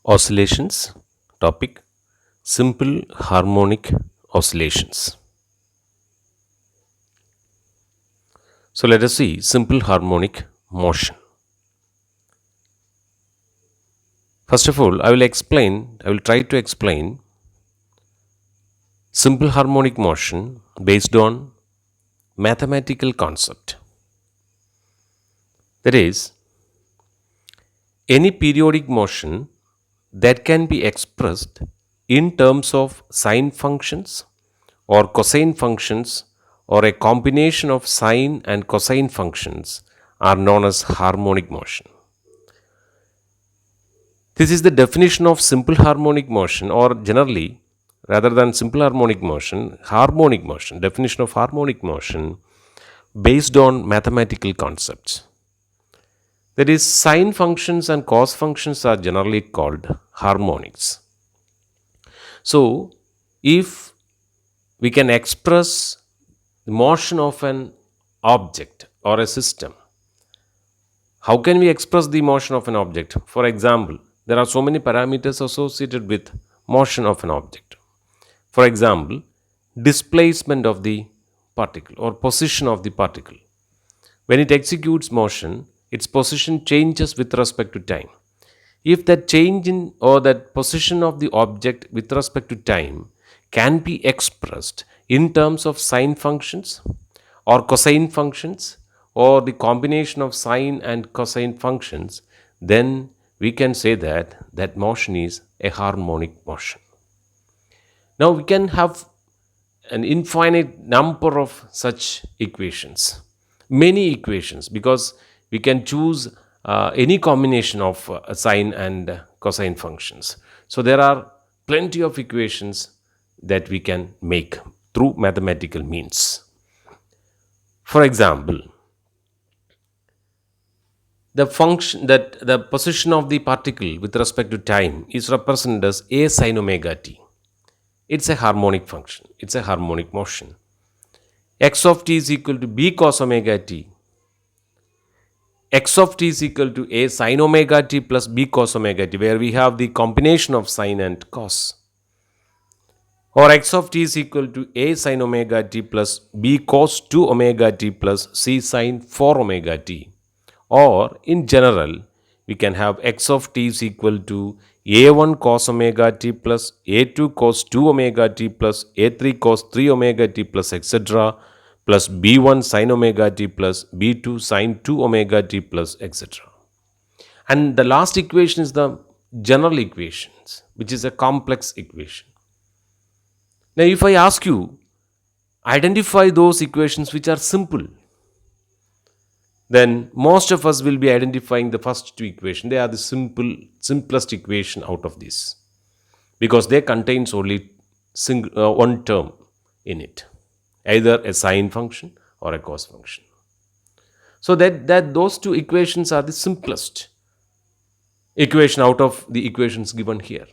Oscillations topic simple harmonic oscillations. So let us see simple harmonic motion. First of all, I will try to explain simple harmonic motion based on mathematical concept. That is, any periodic motion that can be expressed in terms of sine functions or cosine functions or a combination of sine and cosine functions are known as harmonic motion. This is the definition of simple harmonic motion, or generally, rather than simple harmonic motion, definition of harmonic motion based on mathematical concepts. That is, sine functions and cos functions are generally called harmonics. So, if we can express the motion of an object or a system, how can we express the motion of an object? For example, there are so many parameters associated with motion of an object. For example, displacement of the particle or position of the particle. When it executes motion, its position changes with respect to time. If that change in or that position of the object with respect to time can be expressed in terms of sine functions or cosine functions or the combination of sine and cosine functions, then we can say that that motion is a harmonic motion. Now we can have an infinite number of such equations, many equations, because we can choose any combination of sine and cosine functions. So there are plenty of equations that we can make through mathematical means. For example, the position of the particle with respect to time is represented as a sine omega t. It's a harmonic function. It's a harmonic motion. X of t is equal to b cos omega t. X of t is equal to a sine omega t plus b cos omega t, where we have the combination of sine and cos. Or x of t is equal to a sine omega t plus b cos 2 omega t plus c sine 4 omega t. Or in general, we can have x of t is equal to a1 cos omega t plus a2 cos 2 omega t plus a3 cos 3 omega t plus etc. plus b1 sin omega t plus b2 sin 2 omega t plus etc. And the last equation is the general equations, which is a complex equation. Now, if I ask you, identify those equations which are simple, then most of us will be identifying the first two equations. They are the simplest equation out of this, because they contains only one term in it, either a sine function or a cos function. So that those two equations are the simplest equation out of the equations given here.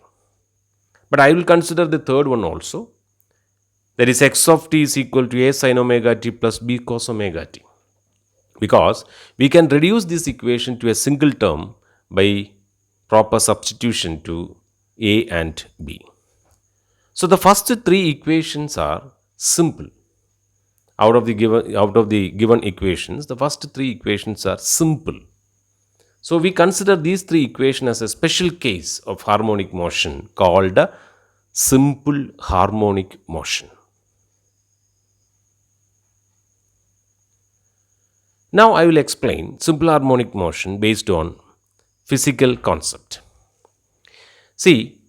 But I will consider the third one also. That is, x of t is equal to a sine omega t plus b cos omega t. Because we can reduce this equation to a single term by proper substitution to a and b. So the first three equations are simple. Out of the given equations, the first three equations are simple. So we consider these three equations as a special case of harmonic motion called a simple harmonic motion. Now I will explain simple harmonic motion based on physical concept. See,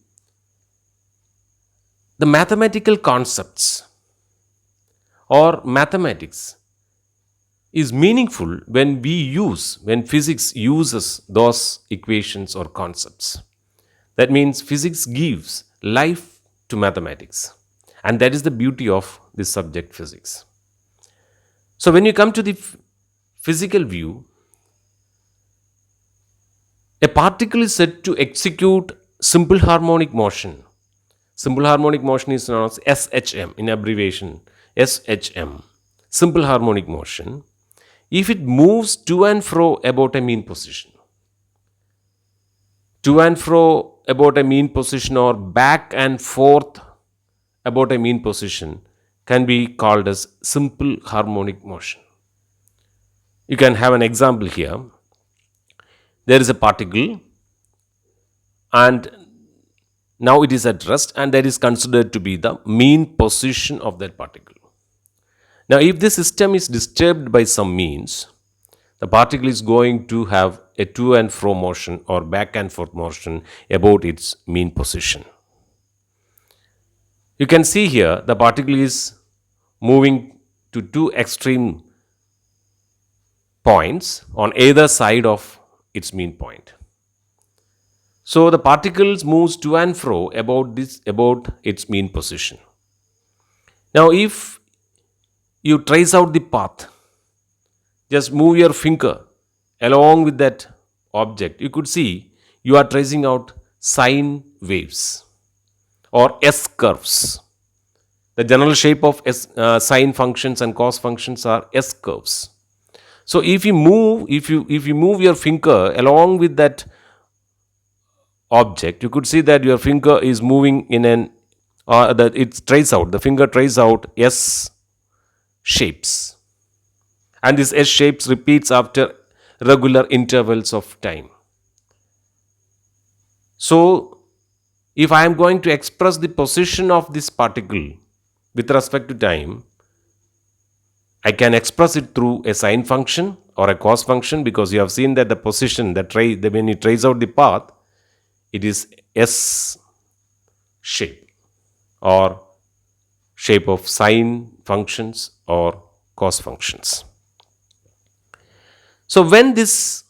the mathematical concepts or mathematics is meaningful when physics uses those equations or concepts. That means physics gives life to mathematics, and that is the beauty of this subject, physics. So when you come to the physical view, a particle is said to execute simple harmonic motion. Simple harmonic motion is known as SHM, in abbreviation SHM, simple harmonic motion, if it moves to and fro about a mean position. To and fro about a mean position or back and forth about a mean position can be called as simple harmonic motion. You can have an example here. There is a particle and now it is at rest, and that is considered to be the mean position of that particle. Now, if the system is disturbed by some means, the particle is going to have a to and fro motion or back and forth motion about its mean position. You can see here the particle is moving to two extreme points on either side of its mean point. So the particles moves to and fro about its mean position. Now, if you trace out the path, just move your finger along with that object, you could see you are tracing out sine waves or S curves. The general shape of sine functions and cos functions are S curves. So if you move your finger along with that object, you could see that your finger is moving in the finger traces out S shapes, and this S shapes repeats after regular intervals of time. So if I am going to express the position of this particle with respect to time, I can express it through a sine function or a cos function, because you have seen that the position, when you trace out the path, it is S shape or shape of sine functions or cos functions. So when this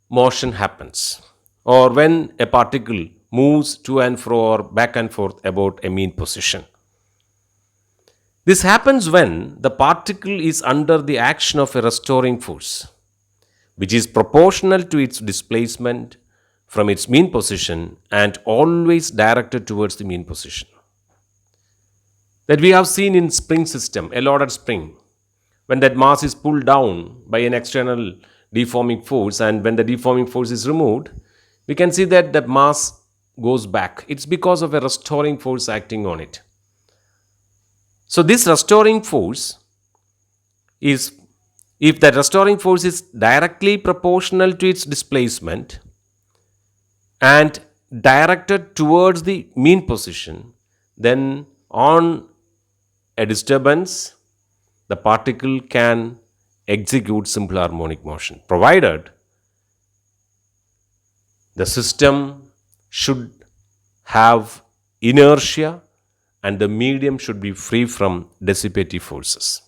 motion happens, or when a particle moves to and fro or back and forth about a mean position, this happens when the particle is under the action of a restoring force, which is proportional to its displacement from its mean position and always directed towards the mean position. That we have seen in spring system, a loaded spring, when that mass is pulled down by an external deforming force, and when the deforming force is removed, we can see that the mass goes back. It's because of a restoring force acting on it. So this restoring force is, if that restoring force is directly proportional to its displacement and directed towards the mean position, then on a disturbance, the particle can execute simple harmonic motion, provided the system should have inertia and the medium should be free from dissipative forces.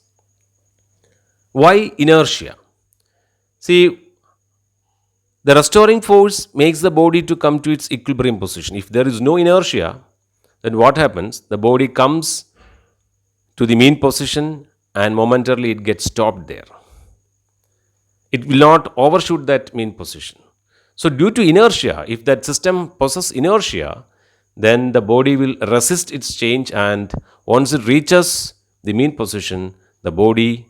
Why inertia? See, the restoring force makes the body to come to its equilibrium position. If there is no inertia, then what happens? The body comes to the mean position and momentarily it gets stopped there. It will not overshoot that mean position. So due to inertia, if that system possesses inertia, then the body will resist its change, and once it reaches the mean position, the body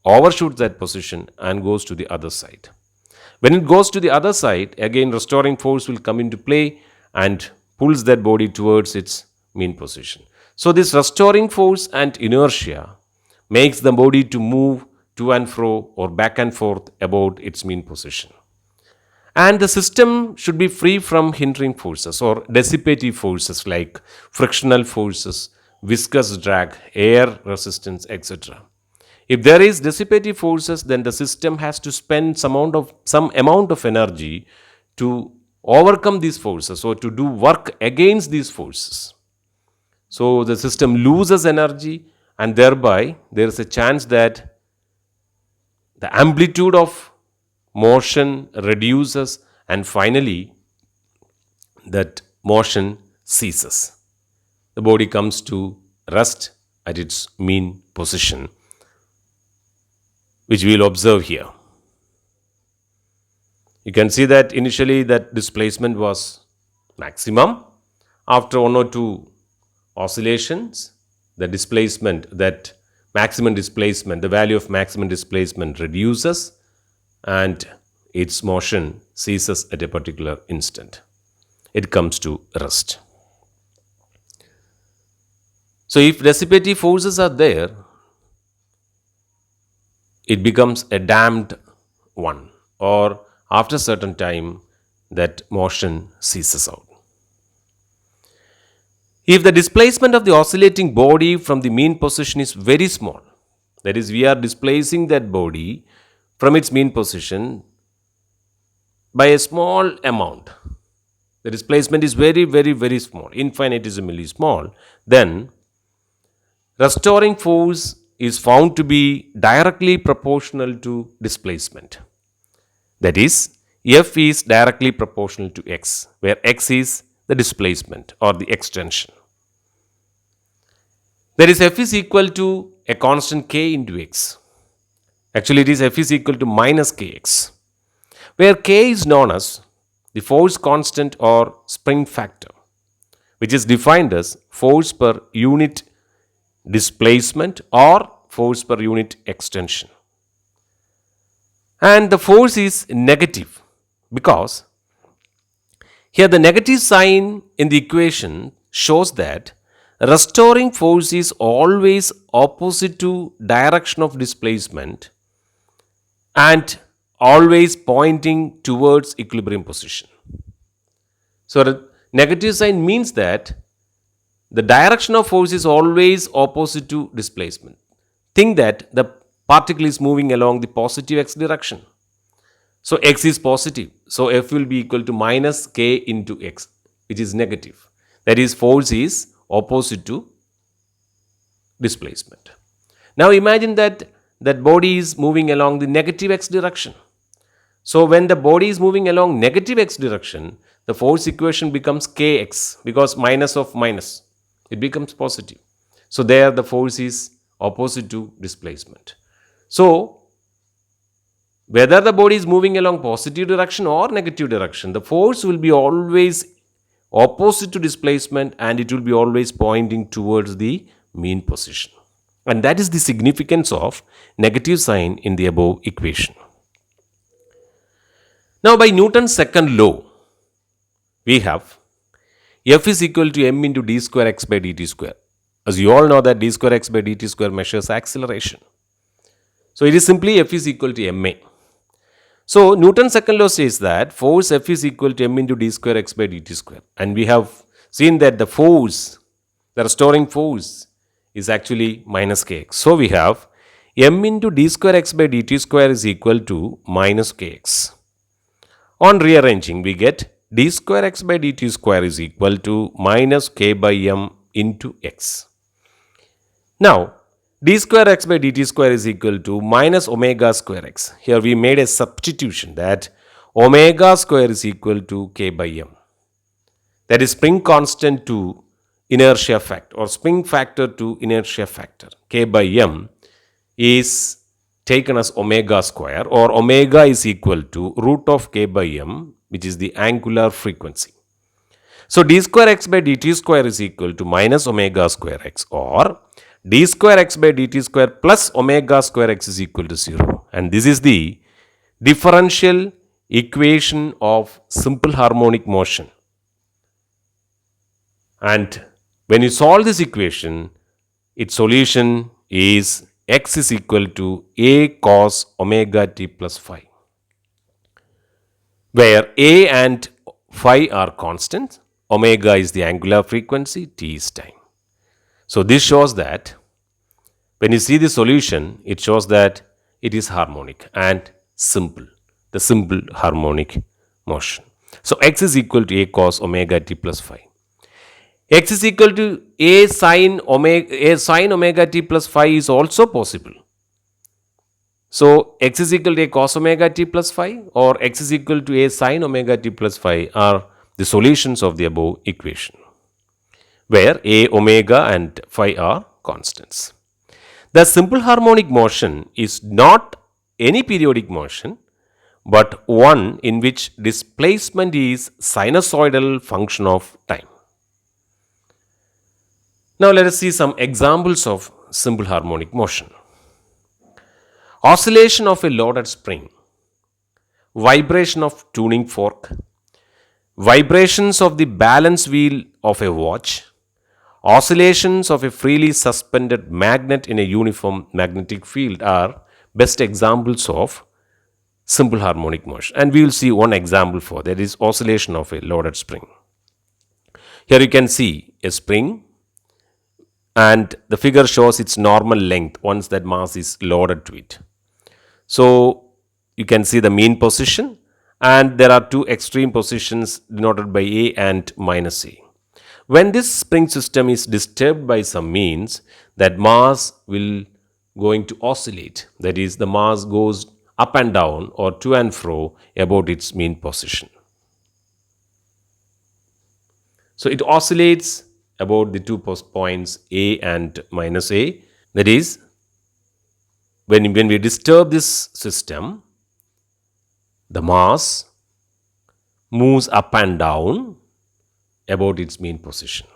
overshoots that position and goes to the other side. When it goes to the other side, again restoring force will come into play and pulls that body towards its mean position. So this restoring force and inertia makes the body to move to and fro or back and forth about its mean position. And the system should be free from hindering forces or dissipative forces like frictional forces, viscous drag, air resistance, etc. If there is dissipative forces, then the system has to spend some amount of energy to overcome these forces or to do work against these forces. So the system loses energy, and thereby there is a chance that the amplitude of motion reduces, and finally that motion ceases. The body comes to rest at its mean position, which we will observe here. You can see that initially that displacement was maximum. After one or two oscillations, the displacement, that maximum displacement, the value of maximum displacement reduces and its motion ceases at a particular instant. it comes to rest. So if dissipative forces are there, it becomes a damped one, or after a certain time that motion ceases out. If the displacement of the oscillating body from the mean position is very small, that is, we are displacing that body from its mean position by a small amount, the displacement is very, very, very small, infinitesimally small, then restoring force is found to be directly proportional to displacement. That is, F is directly proportional to x, where x is the displacement or the extension. That is, F is equal to a constant k into x. Actually, it is F is equal to minus kx, where k is known as the force constant or spring factor, which is defined as force per unit displacement or force per unit extension. And the force is negative because here the negative sign in the equation shows that restoring force is always opposite to direction of displacement and always pointing towards equilibrium position. So the negative sign means that the direction of force is always opposite to displacement. Think that the particle is moving along the positive x direction. So x is positive. So F will be equal to minus k into x, which is negative. That is, force is opposite to displacement. Now imagine that that body is moving along the negative x direction. So when the body is moving along negative x direction, the force equation becomes kx because minus of minus, it becomes positive. So there the force is opposite to displacement. So whether the body is moving along positive direction or negative direction, the force will be always opposite to displacement and it will be always pointing towards the mean position. And that is the significance of negative sign in the above equation. Now by Newton's second law, we have F is equal to m into d square x by dt square. As you all know that d square x by dt square measures acceleration. So it is simply F is equal to ma. So Newton's second law says that force F is equal to m into d square x by dt square. And we have seen that the force, the restoring force is actually minus kx. So we have m into d square x by dt square is equal to minus kx. On rearranging, we get d square x by dt square is equal to minus k by m into x. Now, d square x by dt square is equal to minus omega square x. Here we made a substitution that omega square is equal to k by m. That is spring constant to inertia factor or spring factor to inertia factor. K by m is taken as omega square, or omega is equal to root of k by m, which is the angular frequency. So d square x by dt square is equal to minus omega square x, or d square x by dt square plus omega square x is equal to 0. And this is the differential equation of simple harmonic motion. And when you solve this equation, its solution is x is equal to a cos omega t plus phi, where a and phi are constant, omega is the angular frequency, t is time. So this shows that when you see the solution, it shows that it is harmonic and simple, the simple harmonic motion. So x is equal to a cos omega t plus phi. X is equal to a sine omega t plus phi is also possible. So x is equal to a cos omega t plus phi or x is equal to a sine omega t plus phi are the solutions of the above equation, where a, omega and phi are constants. The simple harmonic motion is not any periodic motion, but one in which displacement is sinusoidal function of time. Now let us see some examples of simple harmonic motion. Oscillation of a loaded spring, vibration of tuning fork, vibrations of the balance wheel of a watch, oscillations of a freely suspended magnet in a uniform magnetic field are best examples of simple harmonic motion. And we will see one example for that is oscillation of a loaded spring. Here you can see a spring and the figure shows its normal length once that mass is loaded to it. So you can see the mean position, and there are two extreme positions denoted by A and minus A. When this spring system is disturbed by some means, that mass will going to oscillate. That is, the mass goes up and down or to and fro about its mean position. So it oscillates about the 2 points A and minus A. That is, when we disturb this system, the mass moves up and down about its mean position.